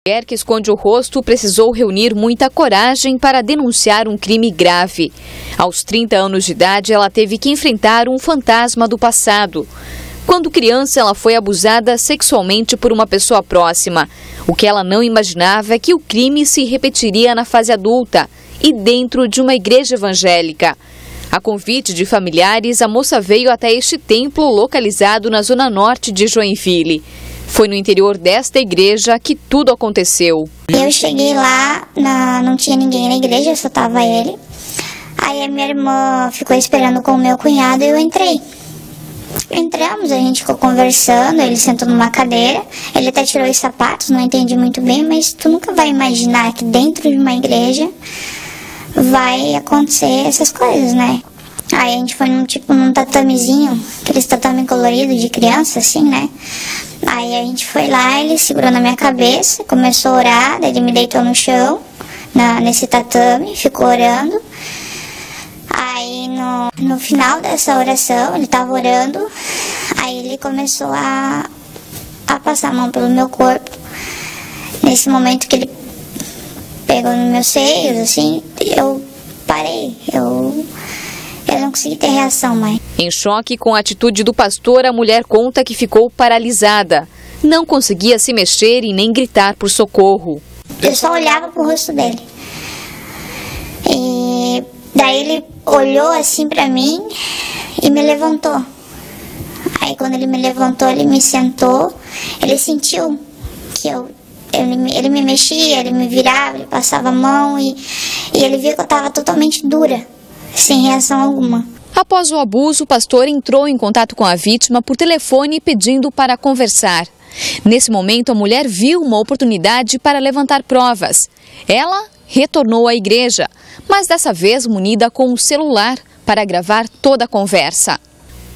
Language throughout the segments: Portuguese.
A mulher que esconde o rosto precisou reunir muita coragem para denunciar um crime grave. Aos 30 anos de idade, ela teve que enfrentar um fantasma do passado. Quando criança, ela foi abusada sexualmente por uma pessoa próxima. O que ela não imaginava é que o crime se repetiria na fase adulta e dentro de uma igreja evangélica. A convite de familiares, a moça veio até este templo localizado na zona norte de Joinville. Foi no interior desta igreja que tudo aconteceu. Eu cheguei lá, não tinha ninguém na igreja, só estava ele. Aí a minha irmã ficou esperando com o meu cunhado e eu entrei. Entramos, a gente ficou conversando, ele sentou numa cadeira, ele até tirou os sapatos, não entendi muito bem, mas tu nunca vai imaginar que dentro de uma igreja vai acontecer essas coisas, né? Aí a gente foi num tatamezinho, aqueles tatame colorido de criança, assim, né? Aí a gente foi lá, ele segurou na minha cabeça, começou a orar, daí ele me deitou no chão, nesse tatame, ficou orando. Aí no final dessa oração, ele estava orando, aí ele começou a passar a mão pelo meu corpo. Nesse momento que ele pegou nos meus seios, assim, eu parei, eu não consegui ter reação mais. Em choque com a atitude do pastor, a mulher conta que ficou paralisada. Não conseguia se mexer e nem gritar por socorro. Eu só olhava pro rosto dele. E daí ele olhou assim pra mim e me levantou. Aí quando ele me levantou, ele me sentou. Ele sentiu que ele me mexia, ele me virava, ele passava a mão e ele viu que eu estava totalmente dura, sem reação alguma. Após o abuso, o pastor entrou em contato com a vítima por telefone pedindo para conversar. Nesse momento, a mulher viu uma oportunidade para levantar provas. Ela retornou à igreja, mas dessa vez munida com um celular para gravar toda a conversa.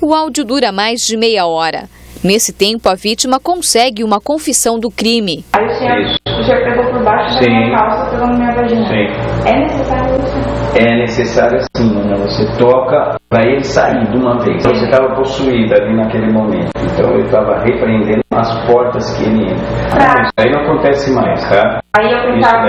O áudio dura mais de meia hora. Nesse tempo, a vítima consegue uma confissão do crime. Aí o senhor pegou por baixo da minha calça, pegou na minha vagina. Sim. É necessário isso? É necessário sim, né? Você toca para ele sair de uma vez. Você estava possuída ali naquele momento. Então eu estava repreendendo as portas que ele entra. Isso aí não acontece mais, tá? Aí eu pensava,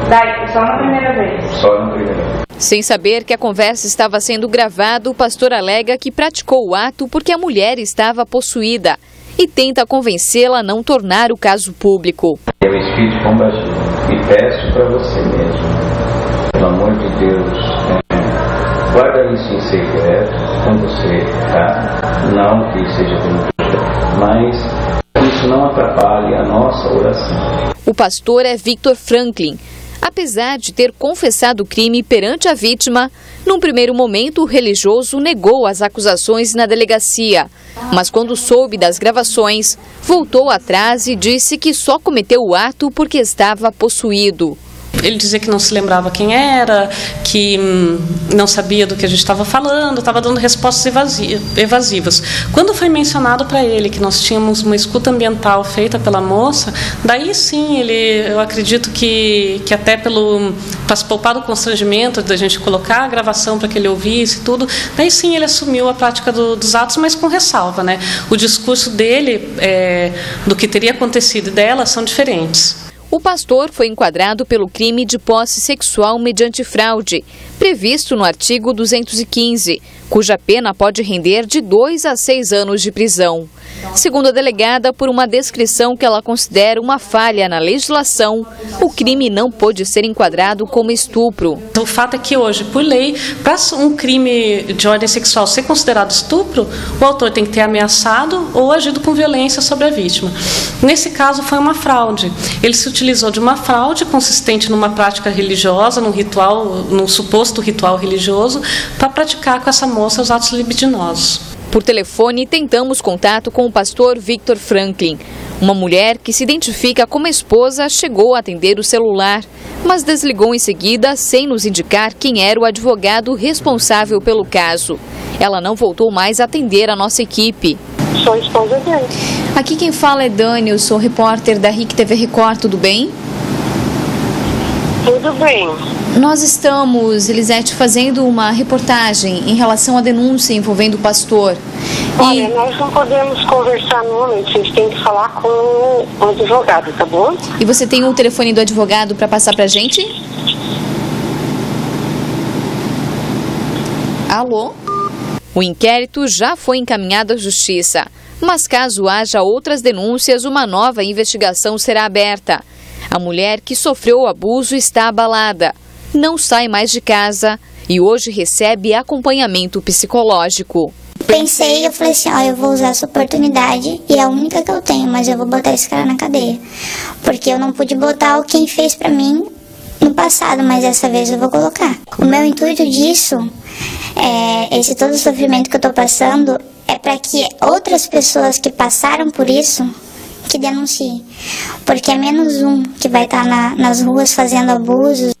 daí, só na primeira vez. Só na primeira vez. Sem saber que a conversa estava sendo gravada, o pastor alega que praticou o ato porque a mulher estava possuída e tenta convencê-la a não tornar o caso público. É o espírito combativo. E peço para você mesmo, pelo amor de Deus, guarda isso em secreto com você, tá? Não que seja pelo mas isso não atrapalhe a nossa oração. O pastor é Victor Franklin. Apesar de ter confessado o crime perante a vítima, num primeiro momento o religioso negou as acusações na delegacia. Mas quando soube das gravações, voltou atrás e disse que só cometeu o ato porque estava possuído. Ele dizia que não se lembrava quem era, que não sabia do que a gente estava falando, estava dando respostas evasivas. Quando foi mencionado para ele que nós tínhamos uma escuta ambiental feita pela moça, daí sim, eu acredito que até para se poupar do constrangimento da gente colocar a gravação para que ele ouvisse tudo, daí sim ele assumiu a prática dos atos, mas com ressalva, né? O discurso dele, do que teria acontecido e dela, são diferentes. O pastor foi enquadrado pelo crime de posse sexual mediante fraude, previsto no artigo 215, cuja pena pode render de 2 a 6 anos de prisão. Segundo a delegada, por uma descrição que ela considera uma falha na legislação, o crime não pôde ser enquadrado como estupro. O fato é que hoje, por lei, para um crime de ordem sexual ser considerado estupro, o autor tem que ter ameaçado ou agido com violência sobre a vítima. Nesse caso, foi uma fraude. Ele se utilizou de uma fraude consistente numa prática religiosa, num suposto ritual religioso, para praticar com essa moça os atos libidinosos. Por telefone, tentamos contato com o pastor Victor Franklin. Uma mulher que se identifica como esposa chegou a atender o celular, mas desligou em seguida sem nos indicar quem era o advogado responsável pelo caso. Ela não voltou mais a atender a nossa equipe. Sou a esposa dele. Aqui quem fala é Dani, eu sou repórter da RIC TV Record, tudo bem? Tudo bem. Nós estamos, Elisete, fazendo uma reportagem em relação à denúncia envolvendo o pastor. Olha, nós não podemos conversar no momento, vocês têm que falar com o advogado, tá bom? E você tem o telefone do advogado para passar pra gente? Alô? O inquérito já foi encaminhado à justiça, mas caso haja outras denúncias, uma nova investigação será aberta. A mulher que sofreu o abuso está abalada, não sai mais de casa e hoje recebe acompanhamento psicológico. Pensei, eu falei assim, ó, eu vou usar essa oportunidade e é a única que eu tenho, mas eu vou botar esse cara na cadeia. Porque eu não pude botar o quem fez pra mim no passado, mas dessa vez eu vou colocar. O meu intuito disso, esse todo o sofrimento que eu tô passando, é para que outras pessoas que passaram por isso, que denunciem. Porque é menos um que vai estar nas ruas fazendo abusos.